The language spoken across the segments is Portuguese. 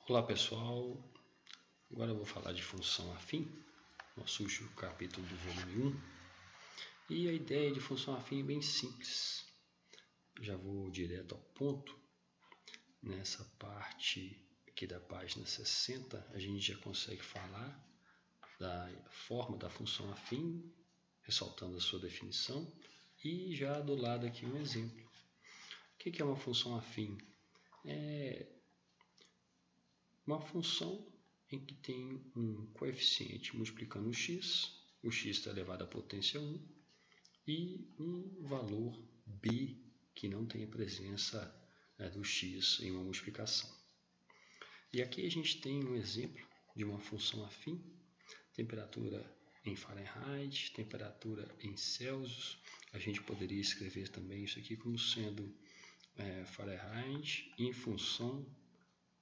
Olá pessoal, agora eu vou falar de função afim, nosso último capítulo do volume 1. E a ideia de função afim é bem simples. Já vou direto ao ponto. Nessa parte aqui da página 60, a gente já consegue falar da forma da função afim, ressaltando a sua definição. E já do lado aqui um exemplo. O que é uma função afim? É uma função em que tem um coeficiente multiplicando o x está elevado à potência 1, e um valor b que não tem a presença do x em uma multiplicação. E aqui a gente tem um exemplo de uma função afim, temperatura em Fahrenheit, temperatura em Celsius. A gente poderia escrever também isso aqui como sendo Fahrenheit em função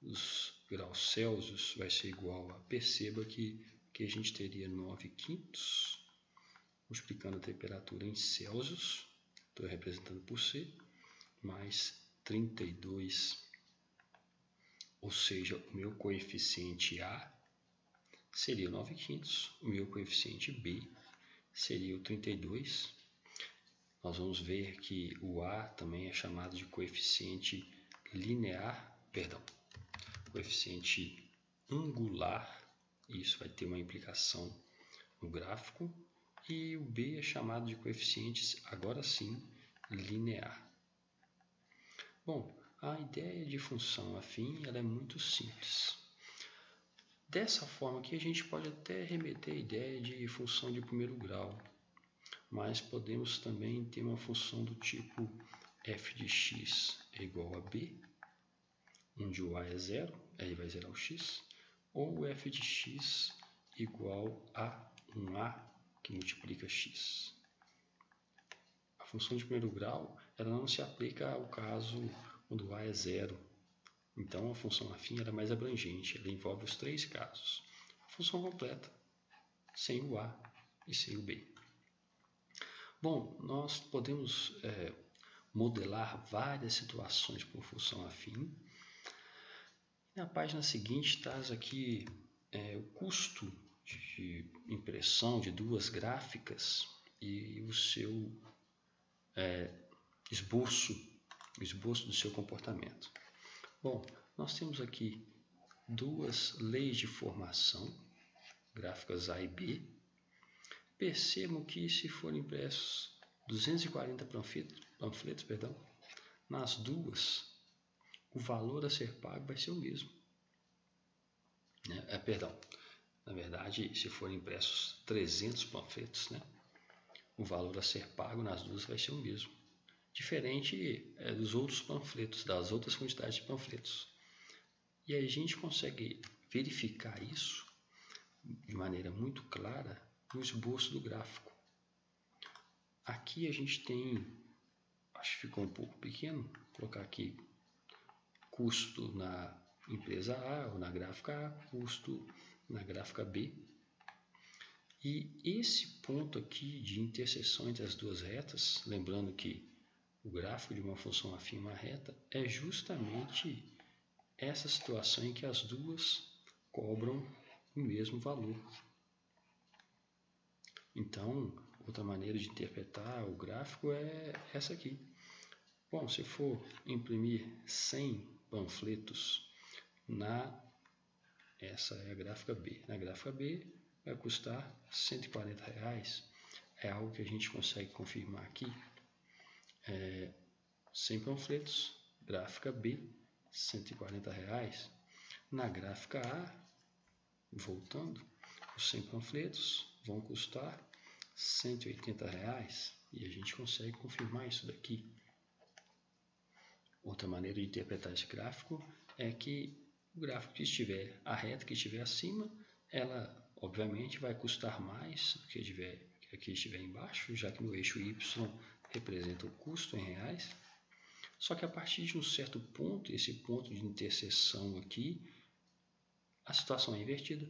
dos graus Celsius vai ser igual a, perceba que a gente teria 9/5 multiplicando a temperatura em Celsius, estou representando por C, mais 32, ou seja, o meu coeficiente A seria o 9/5, o meu coeficiente B seria o 32. Nós vamos ver que o A também é chamado de coeficiente linear, coeficiente angular, e isso vai ter uma implicação no gráfico, e o B é chamado de coeficiente, agora sim, linear. Bom, a ideia de função afim ela é muito simples. Dessa forma aqui a gente pode até remeter a ideia de função de primeiro grau, mas podemos também ter uma função do tipo f de x é igual a b, onde o a é zero, aí vai zerar o x, ou f de x igual a um a que multiplica x. A função de primeiro grau ela não se aplica ao caso quando o a é zero. Então a função afim é mais abrangente, ela envolve os três casos. A função completa, sem o a e sem o b. Bom, nós podemos modelar várias situações com função afim. Na página seguinte traz aqui o custo de impressão de duas gráficas e o seu esboço do seu comportamento. Bom, nós temos aqui duas leis de formação, gráficas A e B. Percebam que se forem impressos 240 panfletos, nas duas, o valor a ser pago vai ser o mesmo. Na verdade, se forem impressos 300 panfletos, o valor a ser pago nas duas vai ser o mesmo. Diferente dos outros panfletos, das outras quantidades de panfletos. E aí a gente consegue verificar isso de maneira muito clara no esboço do gráfico. Aqui a gente tem, acho que ficou um pouco pequeno, vou colocar aqui custo na empresa A ou na gráfica A, custo na gráfica B. E esse ponto aqui de interseção entre as duas retas, lembrando que o gráfico de uma função afim a uma reta é justamente essa situação em que as duas cobram o mesmo valor. Então, outra maneira de interpretar o gráfico é essa aqui. Bom, se for imprimir 100 panfletos essa é a gráfica B. Na gráfica B vai custar R$140. É algo que a gente consegue confirmar aqui. 100 panfletos, gráfica B, R$140. Na gráfica A, voltando, os 100 panfletos vão custar R$180. E a gente consegue confirmar isso daqui. Outra maneira de interpretar esse gráfico é que o gráfico que estiver, a reta que estiver acima, ela obviamente vai custar mais do que a que estiver embaixo, já que no eixo Y representa o custo em reais. Só que a partir de um certo ponto, esse ponto de interseção aqui, a situação é invertida.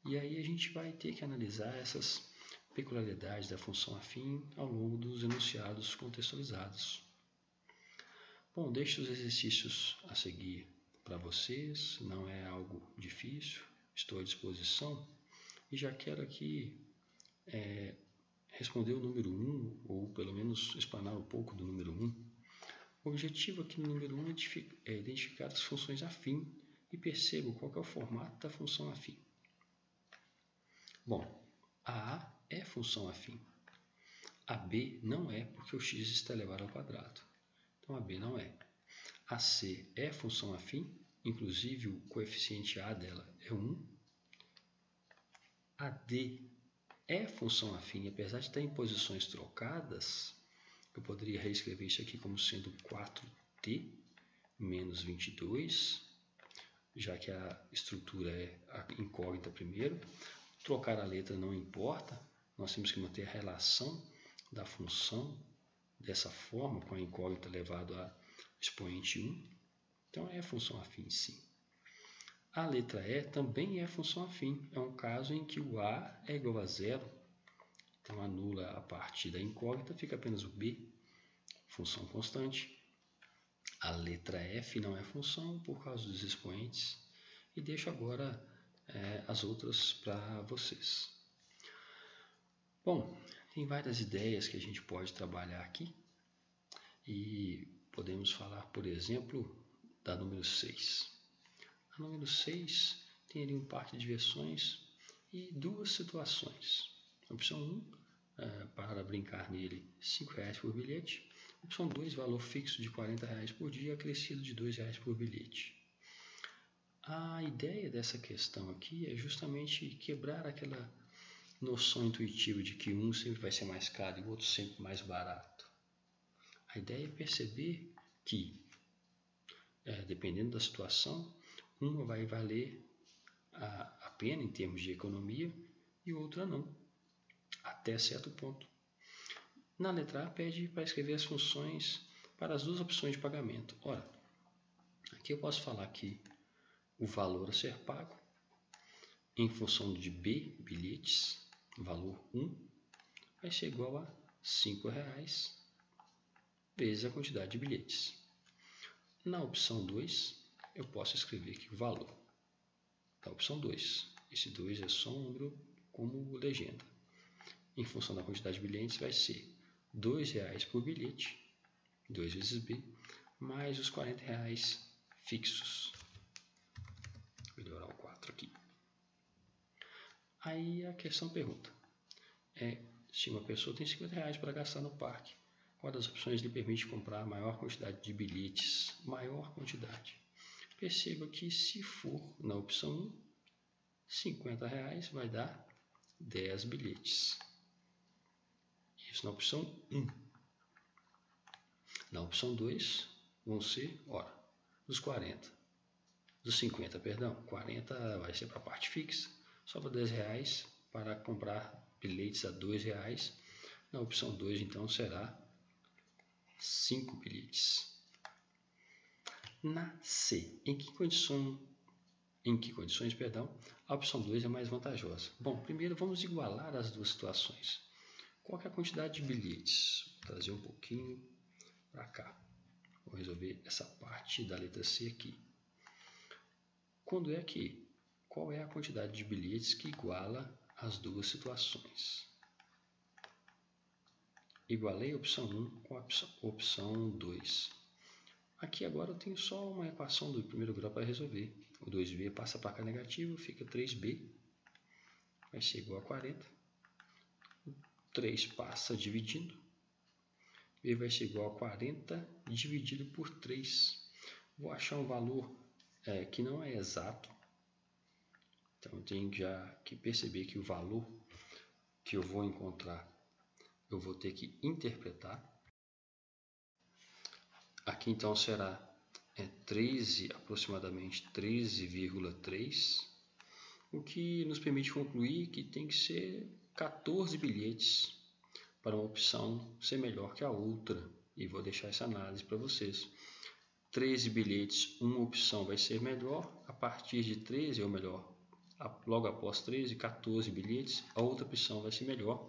E aí a gente vai ter que analisar essas peculiaridades da função afim ao longo dos enunciados contextualizados. Bom, deixe os exercícios a seguir para vocês, não é algo difícil, estou à disposição e já quero aqui responder o número 1, ou pelo menos explanar um pouco do número 1. O objetivo aqui no número 1 é identificar as funções afim e perceba qual é o formato da função afim. Bom, a A é função afim. A B não é, porque o x está elevado ao quadrado. Então, a B não é. A C é função afim, inclusive o coeficiente A dela é 1. A D é função afim, apesar de estar em posições trocadas, eu poderia reescrever isso aqui como sendo 4t menos 22, já que a estrutura é a incógnita primeiro. Trocar a letra não importa, nós temos que manter a relação da função dessa forma, com a incógnita elevado a expoente 1. Então é função afim sim. A letra E também é função afim, é um caso em que o A é igual a zero, então anula a parte da incógnita, fica apenas o B, função constante. A letra F não é função por causa dos expoentes, e deixo agora as outras para vocês. Bom, tem várias ideias que a gente pode trabalhar aqui, e podemos falar, por exemplo, da número 6. A número 6 tem ali um parque de versões e duas situações. Opção 1, para brincar nele, R$ 5,00 por bilhete. Opção 2, valor fixo de R$ 40,00 por dia, acrescido de R$ 2,00 por bilhete. A ideia dessa questão aqui é justamente quebrar aquela noção intuitiva de que um sempre vai ser mais caro e o outro sempre mais barato. A ideia é perceber que, dependendo da situação, uma vai valer a pena em termos de economia e outra não, até certo ponto. Na letra A pede para escrever as funções para as duas opções de pagamento. Ora, aqui eu posso falar que o valor a ser pago em função de B, bilhetes, valor 1, vai ser igual a R$ 5,00 vezes a quantidade de bilhetes. Na opção 2, eu posso escrever que o valor da opção 2, esse 2 é só um número como legenda, em função da quantidade de bilhetes vai ser R$ 2,00 por bilhete, 2 vezes B, mais os R$ 40,00 fixos. Vou melhorar o 4 aqui. Aí a questão pergunta, se uma pessoa tem R$ 50,00 para gastar no parque, qual das opções lhe permite comprar a maior quantidade de bilhetes? Maior quantidade. Perceba que se for na opção 1, R$ 50,00 vai dar 10 bilhetes. Isso na opção 1. Na opção 2 vão ser, dos 50, 40 vai ser para a parte fixa, sobra R$10 para comprar bilhetes a R$2. Na opção 2, então, será 5 bilhetes. Na C, em que condições, a opção 2 é mais vantajosa? Bom, primeiro vamos igualar as duas situações. Qual é a quantidade de bilhetes? Vou trazer um pouquinho para cá. Vou resolver essa parte da letra C aqui. Qual é a quantidade de bilhetes que iguala as duas situações? Igualei a opção 1 com a opção 2. Aqui agora eu tenho só uma equação do primeiro grau para resolver. O 2b passa para cá negativo, fica 3b, vai ser igual a 40. O 3 passa dividindo, b vai ser igual a 40 dividido por 3. Vou achar um valor que não é exato, então eu tenho já que perceber que o valor que eu vou encontrar, eu vou ter que interpretar. Aqui então será aproximadamente 13,3, o que nos permite concluir que tem que ser 14 bilhetes para uma opção ser melhor que a outra, e vou deixar essa análise para vocês. 13 bilhetes, uma opção vai ser melhor, a partir de 13, ou melhor, logo após 13, 14 bilhetes, a outra opção vai ser melhor,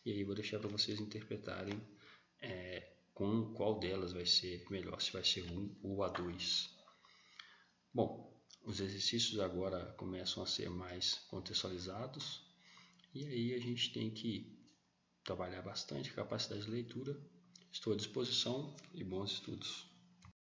e aí vou deixar para vocês interpretarem com qual delas vai ser melhor, se vai ser 1 ou a 2. Bom, os exercícios agora começam a ser mais contextualizados e aí a gente tem que trabalhar bastante a capacidade de leitura. Estou à disposição e bons estudos.